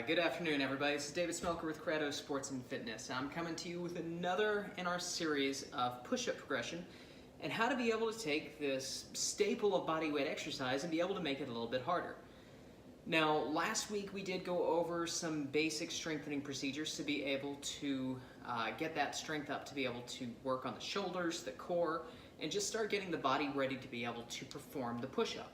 Good afternoon, everybody. This is David Smelker with Credo Sports and Fitness. I'm coming to you with another in our series of push-up progression and how to be able to take this staple of bodyweight exercise and be able to make it a little bit harder. Now, last week we did go over some basic strengthening procedures to be able to get that strength up, to be able to work on the shoulders, the core, and just start getting the body ready to be able to perform the push-up.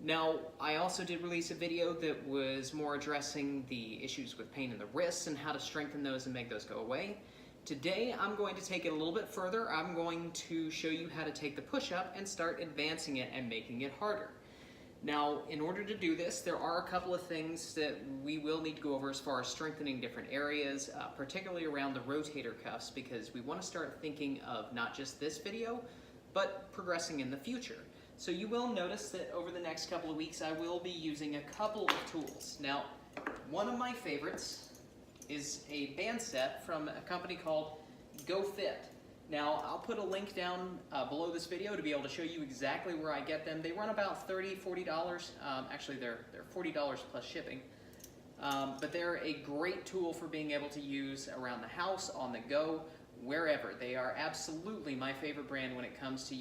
Now, I also did release a video that was more addressing the issues with pain in the wrists and how to strengthen those and make those go away. Today, I'm going to take it a little bit further. I'm going to show you how to take the push-up and start advancing it and making it harder. Now, in order to do this, there are a couple of things that we will need to go over as far as strengthening different areas, particularly around the rotator cuffs, because we want to start thinking of not just this video, but progressing in the future. So you will notice that over the next couple of weeks I will be using a couple of tools. Now, one of my favorites is a band set from a company called GoFit. Now, I'll put a link down below this video to be able to show you exactly where I get them. They run about $30, $40. Actually, they're $40 plus shipping. But they're a great tool for being able to use around the house, on the go, wherever. They are absolutely my favorite brand when it comes to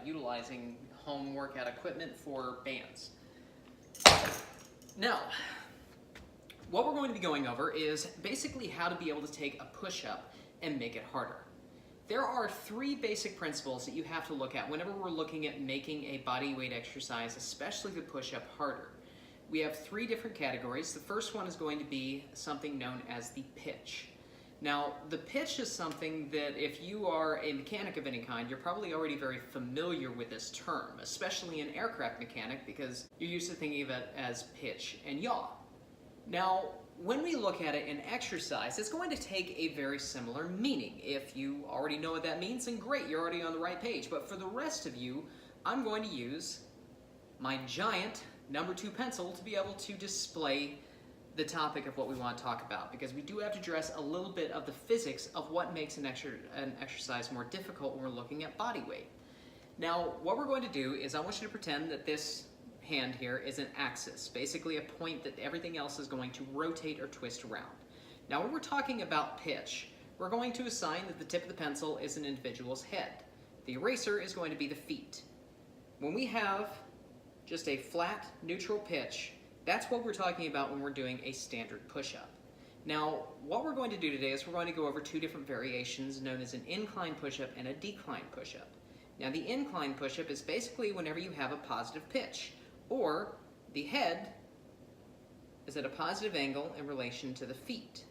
utilizing home workout equipment for bands. Now, what we're going to be going over is basically how to be able to take a push-up and make it harder. There are three basic principles that you have to look at whenever we're looking at making a body weight exercise, especially the push-up, harder. We have three different categories. The first one is going to be something known as the pitch. Now, the pitch is something that if you are a mechanic of any kind, you're probably already very familiar with this term, especially an aircraft mechanic, because you're used to thinking of it as pitch and yaw. Now, when we look at it in exercise, it's going to take a very similar meaning. If you already know what that means, then great, you're already on the right page. But for the rest of you, I'm going to use my giant number 2 pencil to be able to display the topic of what we want to talk about, because we do have to address a little bit of the physics of what makes an exercise more difficult when we're looking at body weight. Now, what we're going to do is I want you to pretend that this hand here is an axis, basically a point that everything else is going to rotate or twist around. Now, when we're talking about pitch, we're going to assign that the tip of the pencil is an individual's head. The eraser is going to be the feet. When we have just a flat, neutral pitch, that's what we're talking about when we're doing a standard push-up. Now, what we're going to do today is we're going to go over two different variations known as an incline push-up and a decline push-up. Now, the incline push-up is basically whenever you have a positive pitch, or the head is at a positive angle in relation to the feet.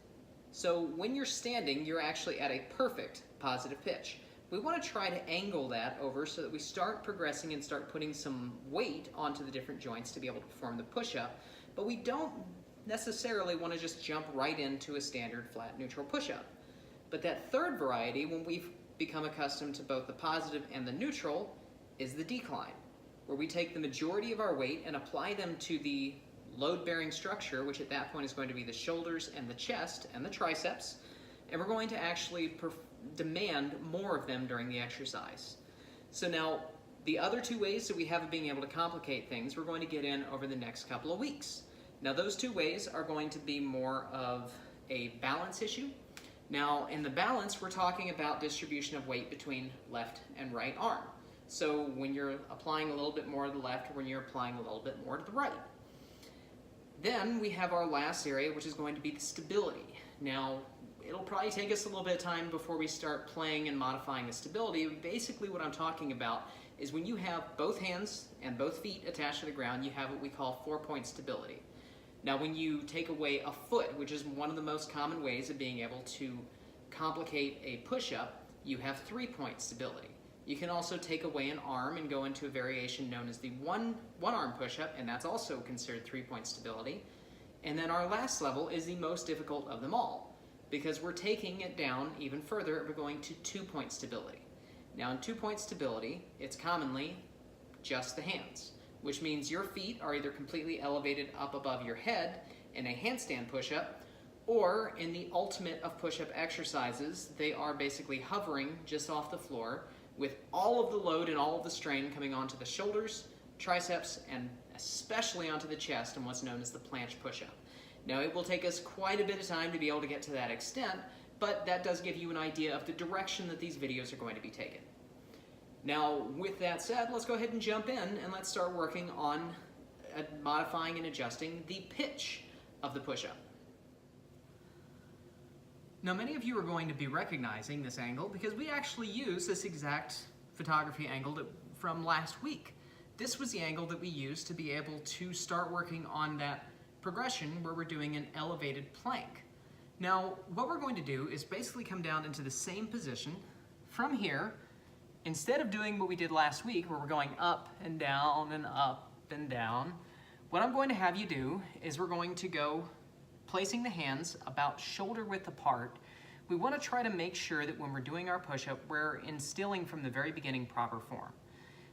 So when you're standing, you're actually at a perfect positive pitch. We want to try to angle that over so that we start progressing and start putting some weight onto the different joints to be able to perform the push-up, but we don't necessarily want to just jump right into a standard flat neutral push-up. But that third variety, when we've become accustomed to both the positive and the neutral, is the decline, where we take the majority of our weight and apply them to the load-bearing structure, which at that point is going to be the shoulders and the chest and the triceps, and we're going to actually demand more of them during the exercise. So now, the other two ways that we have of being able to complicate things, we're going to get in over the next couple of weeks. Now, those two ways are going to be more of a balance issue. Now, in the balance, we're talking about distribution of weight between left and right arm. So when you're applying a little bit more to the left, or when you're applying a little bit more to the right. Then we have our last area, which is going to be the stability. Now, it'll probably take us a little bit of time before we start playing and modifying the stability. Basically what I'm talking about is when you have both hands and both feet attached to the ground, you have what we call 4-point stability. Now, when you take away a foot, which is one of the most common ways of being able to complicate a push-up, you have 3-point stability. You can also take away an arm and go into a variation known as the one-arm push-up, and that's also considered 3-point stability. And then our last level is the most difficult of them all, because we're taking it down even further. We're going to 2-point stability. Now, in 2-point stability, it's commonly just the hands, which means your feet are either completely elevated up above your head in a handstand push-up, or in the ultimate of push-up exercises, they are basically hovering just off the floor with all of the load and all of the strain coming onto the shoulders, triceps, and especially onto the chest in what's known as the planche push-up. Now, it will take us quite a bit of time to be able to get to that extent, but that does give you an idea of the direction that these videos are going to be taken. Now, with that said, let's go ahead and jump in and let's start working on modifying and adjusting the pitch of the push-up. Now, many of you are going to be recognizing this angle because we actually use this exact photography angle from last week. This was the angle that we used to be able to start working on that progression where we're doing an elevated plank. Now, what we're going to do is basically come down into the same position. From here, instead of doing what we did last week where we're going up and down and up and down, what I'm going to have you do is we're going to go placing the hands about shoulder width apart. We want to try to make sure that when we're doing our push-up, we're instilling from the very beginning proper form.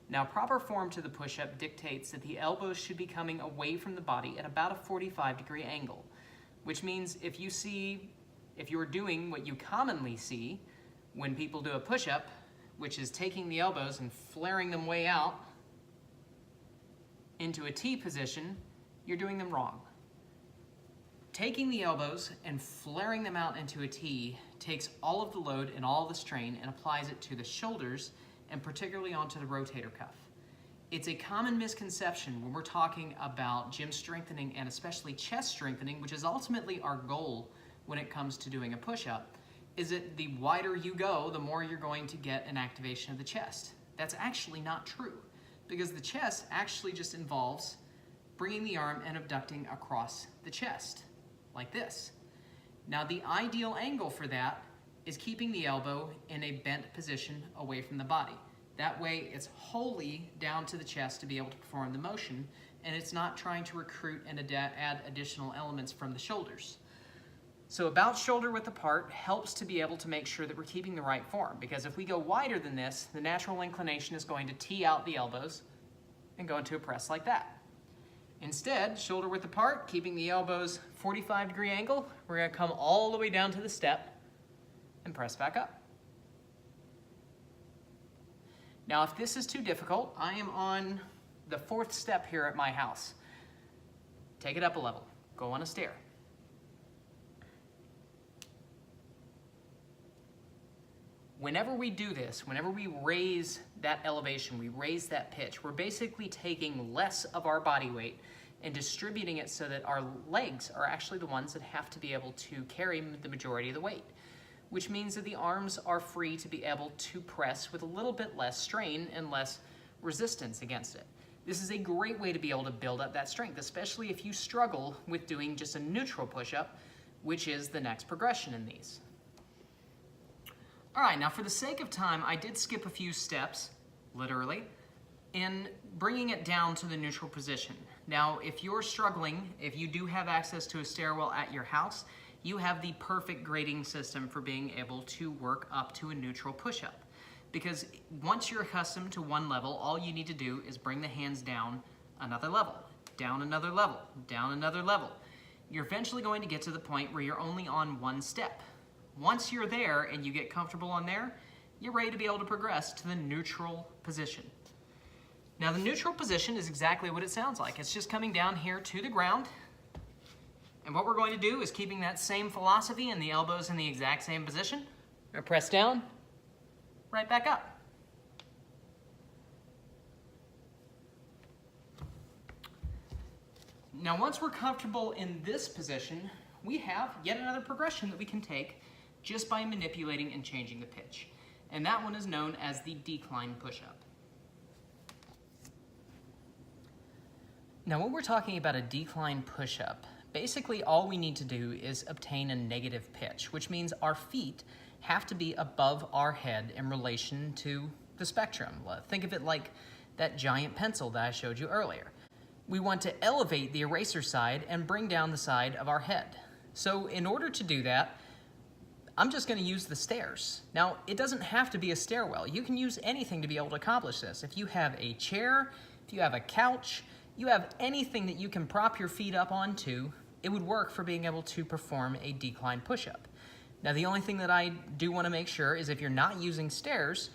Now, proper form to the push-up dictates that the elbows should be coming away from the body at about a 45-degree angle, which means if you're doing what you commonly see when people do a push-up, which is taking the elbows and flaring them way out into a T position, you're doing them wrong. Taking the elbows and flaring them out into a T takes all of the load and all the strain and applies it to the shoulders and particularly onto the rotator cuff. It's a common misconception when we're talking about gym strengthening and especially chest strengthening, which is ultimately our goal when it comes to doing a push-up, is that the wider you go, the more you're going to get an activation of the chest. That's actually not true, because the chest actually just involves bringing the arm and abducting across the chest, like this. Now, the ideal angle for that is keeping the elbow in a bent position away from the body. That way, it's wholly down to the chest to be able to perform the motion, and it's not trying to recruit and add additional elements from the shoulders. So about shoulder width apart helps to be able to make sure that we're keeping the right form, because if we go wider than this, the natural inclination is going to tee out the elbows and go into a press like that. Instead, shoulder width apart, keeping the elbows 45-degree angle, we're going to come all the way down to the step and press back up. Now, if this is too difficult, I am on the 4th step here at my house. Take it up a level. Go on a stair. Whenever we do this, whenever we raise that elevation, we raise that pitch, we're basically taking less of our body weight and distributing it so that our legs are actually the ones that have to be able to carry the majority of the weight, which means that the arms are free to be able to press with a little bit less strain and less resistance against it. This is a great way to be able to build up that strength, especially if you struggle with doing just a neutral push-up, which is the next progression in these. All right, now for the sake of time, I did skip a few steps, literally, in bringing it down to the neutral position. Now, if you're struggling, if you do have access to a stairwell at your house, you have the perfect grading system for being able to work up to a neutral push-up. Because once you're accustomed to one level, all you need to do is bring the hands down another level, down another level, down another level. You're eventually going to get to the point where you're only on one step. Once you're there and you get comfortable on there, you're ready to be able to progress to the neutral position. Now, the neutral position is exactly what it sounds like. It's just coming down here to the ground. And what we're going to do is keeping that same philosophy and the elbows in the exact same position. We're going to press down, right back up. Now, once we're comfortable in this position, we have yet another progression that we can take just by manipulating and changing the pitch. And that one is known as the decline push-up. Now, when we're talking about a decline push-up, basically all we need to do is obtain a negative pitch, which means our feet have to be above our head in relation to the spectrum. Think of it like that giant pencil that I showed you earlier. We want to elevate the eraser side and bring down the side of our head. So in order to do that, I'm just going to use the stairs. Now, it doesn't have to be a stairwell. You can use anything to be able to accomplish this. If you have a chair, if you have a couch, you have anything that you can prop your feet up onto, it would work for being able to perform a decline push-up. Now, the only thing that I do want to make sure is if you're not using stairs,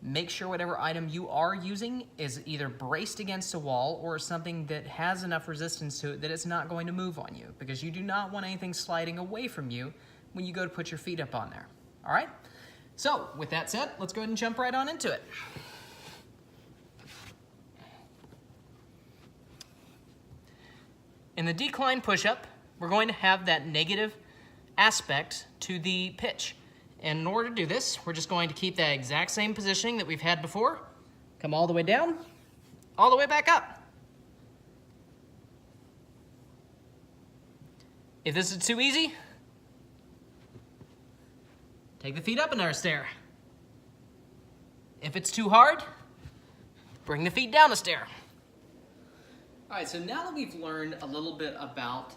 Make sure whatever item you are using is either braced against a wall or something that has enough resistance to it that it's not going to move on you, because you do not want anything sliding away from you when you go to put your feet up on there. All right? So, with that said, let's go ahead and jump right on into it. In the decline push-up, we're going to have that negative aspect to the pitch. And in order to do this, we're just going to keep that exact same positioning that we've had before. Come all the way down, all the way back up. If this is too easy, take the feet up another stair. If it's too hard, bring the feet down a stair. All right, so now that we've learned a little bit about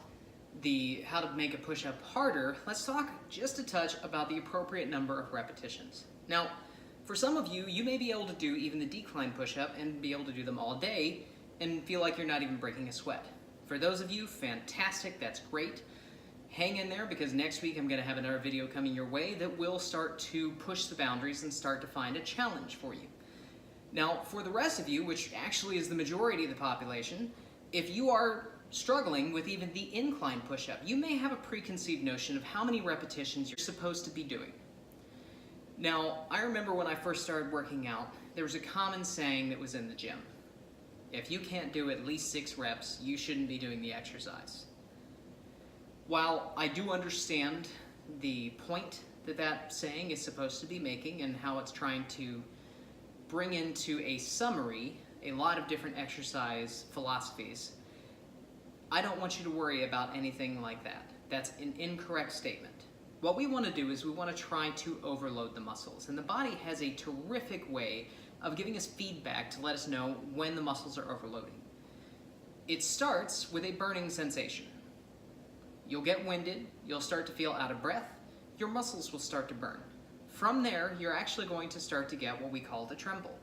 how to make a push-up harder, let's talk just a touch about the appropriate number of repetitions. Now, for some of you, you may be able to do even the decline push-up and be able to do them all day and feel like you're not even breaking a sweat. For those of you, fantastic, that's great. Hang in there, because next week I'm gonna have another video coming your way that will start to push the boundaries and start to find a challenge for you. Now, for the rest of you, which actually is the majority of the population, if you are struggling with even the incline push-up, you may have a preconceived notion of how many repetitions you're supposed to be doing. Now, I remember when I first started working out, there was a common saying that was in the gym. If you can't do at least 6 reps, you shouldn't be doing the exercise. While I do understand the point that that saying is supposed to be making and how it's trying to bring into a summary a lot of different exercise philosophies, I don't want you to worry about anything like that. That's an incorrect statement. What we want to do is we want to try to overload the muscles, and the body has a terrific way of giving us feedback to let us know when the muscles are overloading. It starts with a burning sensation. You'll get winded, you'll start to feel out of breath, your muscles will start to burn. From there, you're actually going to start to get what we call the tremble.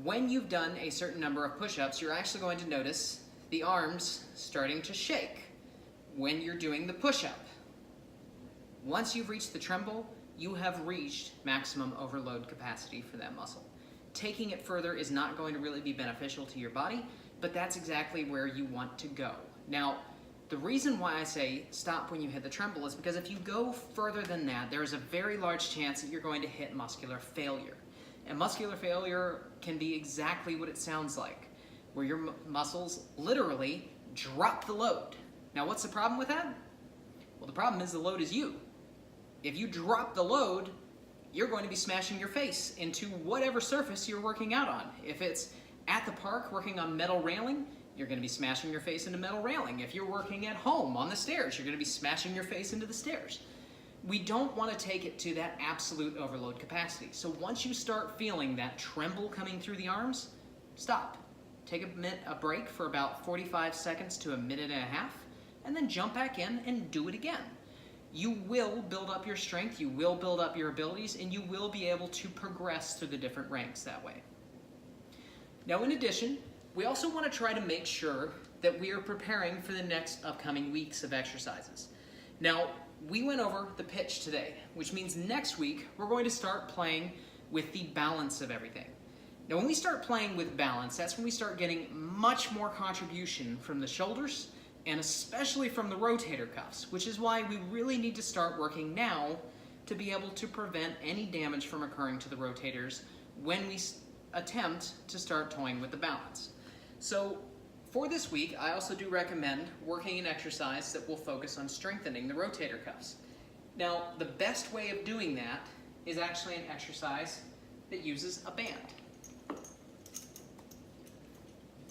When you've done a certain number of push-ups, you're actually going to notice the arms starting to shake when you're doing the push-up. Once you've reached the tremble, you have reached maximum overload capacity for that muscle. Taking it further is not going to really be beneficial to your body, but that's exactly where you want to go. Now, the reason why I say stop when you hit the tremble is because if you go further than that, there's a very large chance that you're going to hit muscular failure. And muscular failure can be exactly what it sounds like, where your muscles literally drop the load. Now, what's the problem with that? Well, the problem is the load is you. If you drop the load, you're going to be smashing your face into whatever surface you're working out on. If it's at the park working on metal railing, you're going to be smashing your face into metal railing. If you're working at home on the stairs, you're going to be smashing your face into the stairs. We don't want to take it to that absolute overload capacity. So once you start feeling that tremble coming through the arms, stop. Take a break for about 45 seconds to a minute and a half, and then jump back in and do it again. You will build up your strength, you will build up your abilities, and you will be able to progress through the different ranks that way. Now, in addition, we also want to try to make sure that we are preparing for the next upcoming weeks of exercises. Now, we went over the pitch today, which means next week we're going to start playing with the balance of everything. Now, when we start playing with balance, that's when we start getting much more contribution from the shoulders and especially from the rotator cuffs, which is why we really need to start working now to be able to prevent any damage from occurring to the rotators when we attempt to start toying with the balance. So for this week, I also do recommend working an exercise that will focus on strengthening the rotator cuffs. Now, the best way of doing that is actually an exercise that uses a band.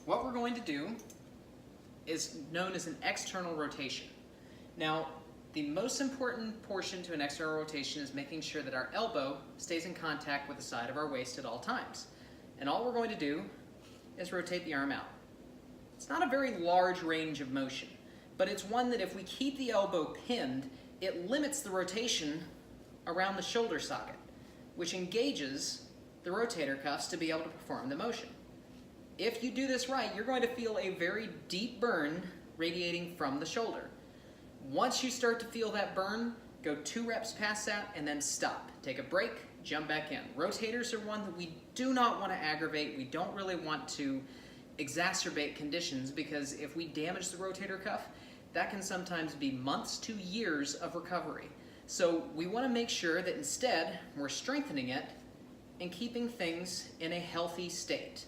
What we're going to do is known as an external rotation. Now, the most important portion to an external rotation is making sure that our elbow stays in contact with the side of our waist at all times. And all we're going to do is rotate the arm out. It's not a very large range of motion, but it's one that if we keep the elbow pinned, it limits the rotation around the shoulder socket, which engages the rotator cuffs to be able to perform the motion. If you do this right, you're going to feel a very deep burn radiating from the shoulder. Once you start to feel that burn, go 2 reps past that and then stop. Take a break, jump back in. Rotators are one that we do not want to aggravate. We don't really want to exacerbate conditions, because if we damage the rotator cuff, that can sometimes be months to years of recovery. So we want to make sure that instead we're strengthening it and keeping things in a healthy state.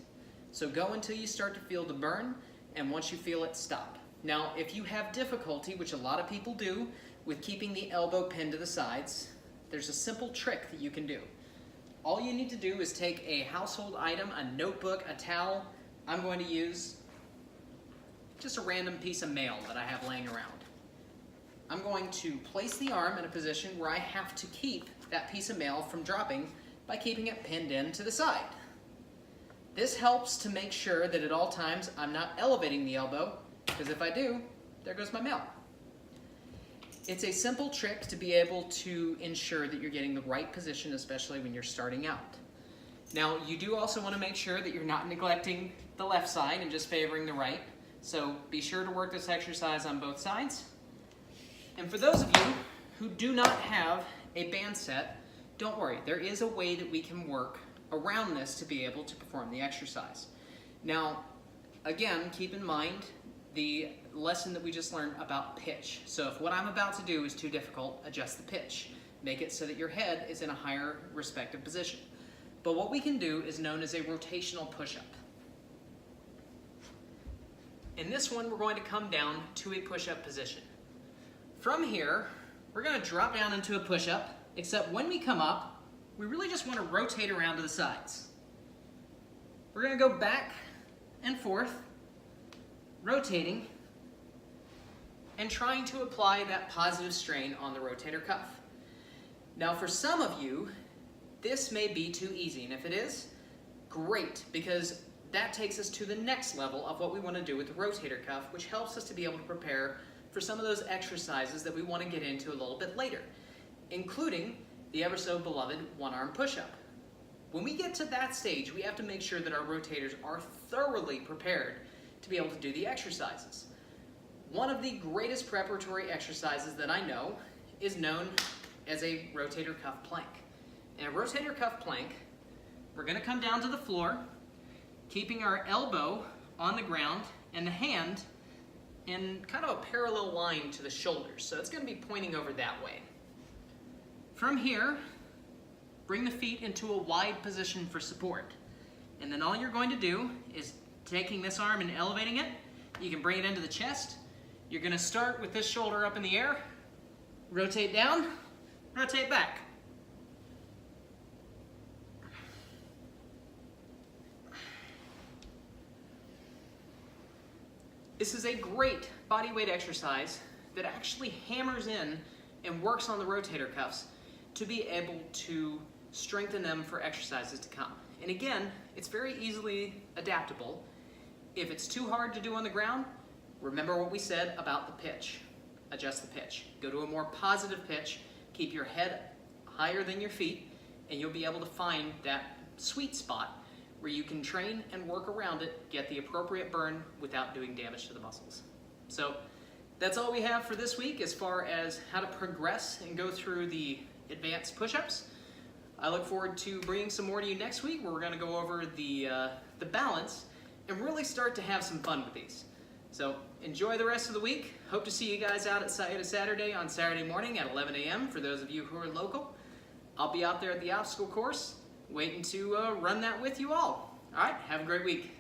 So go until you start to feel the burn, and once you feel it, stop. Now, if you have difficulty, which a lot of people do, with keeping the elbow pinned to the sides, there's a simple trick that you can do. All you need to do is take a household item, a notebook, a towel. I'm going to use just a random piece of mail that I have laying around. I'm going to place the arm in a position where I have to keep that piece of mail from dropping by keeping it pinned in to the side. This helps to make sure that at all times I'm not elevating the elbow, because if I do, there goes my mail. It's a simple trick to be able to ensure that you're getting the right position, especially when you're starting out. Now, you do also want to make sure that you're not neglecting the left side and just favoring the right. So be sure to work this exercise on both sides. And for those of you who do not have a band set, don't worry, there is a way that we can work around this to be able to perform the exercise. Now, again, keep in mind the lesson that we just learned about pitch. So if what I'm about to do is too difficult, adjust the pitch. Make it so that your head is in a higher respective position. But what we can do is known as a rotational push-up. In this one, we're going to come down to a push-up position. From here, we're going to drop down into a push-up, except when we come up, we really just want to rotate around to the sides. We're going to go back and forth, rotating, and trying to apply that positive strain on the rotator cuff. Now, for some of you, this may be too easy, and if it is, great, because that takes us to the next level of what we want to do with the rotator cuff, which helps us to be able to prepare for some of those exercises that we want to get into a little bit later, including the ever so beloved one-arm push-up. When we get to that stage, we have to make sure that our rotators are thoroughly prepared to be able to do the exercises. One of the greatest preparatory exercises that I know is known as a rotator cuff plank. In a rotator cuff plank, we're going to come down to the floor, keeping our elbow on the ground and the hand in kind of a parallel line to the shoulders. So it's going to be pointing over that way. From here, bring the feet into a wide position for support. And then all you're going to do is taking this arm and elevating it. You can bring it into the chest. You're going to start with this shoulder up in the air, rotate down, rotate back. This is a great body weight exercise that actually hammers in and works on the rotator cuffs to be able to strengthen them for exercises to come. And again, it's very easily adaptable. If it's too hard to do on the ground, remember what we said about the pitch. Adjust the pitch. Go to a more positive pitch, keep your head higher than your feet, and you'll be able to find that sweet spot where you can train and work around it, get the appropriate burn without doing damage to the muscles. So that's all we have for this week as far as how to progress and go through the advanced push-ups. I look forward to bringing some more to you next week, where we're going to go over the balance and really start to have some fun with these. So enjoy the rest of the week. Hope to see you guys out at Saturday on Saturday morning at 11 a.m. for those of you who are local. I'll be out there at the obstacle course waiting to run that with you all. All right, have a great week.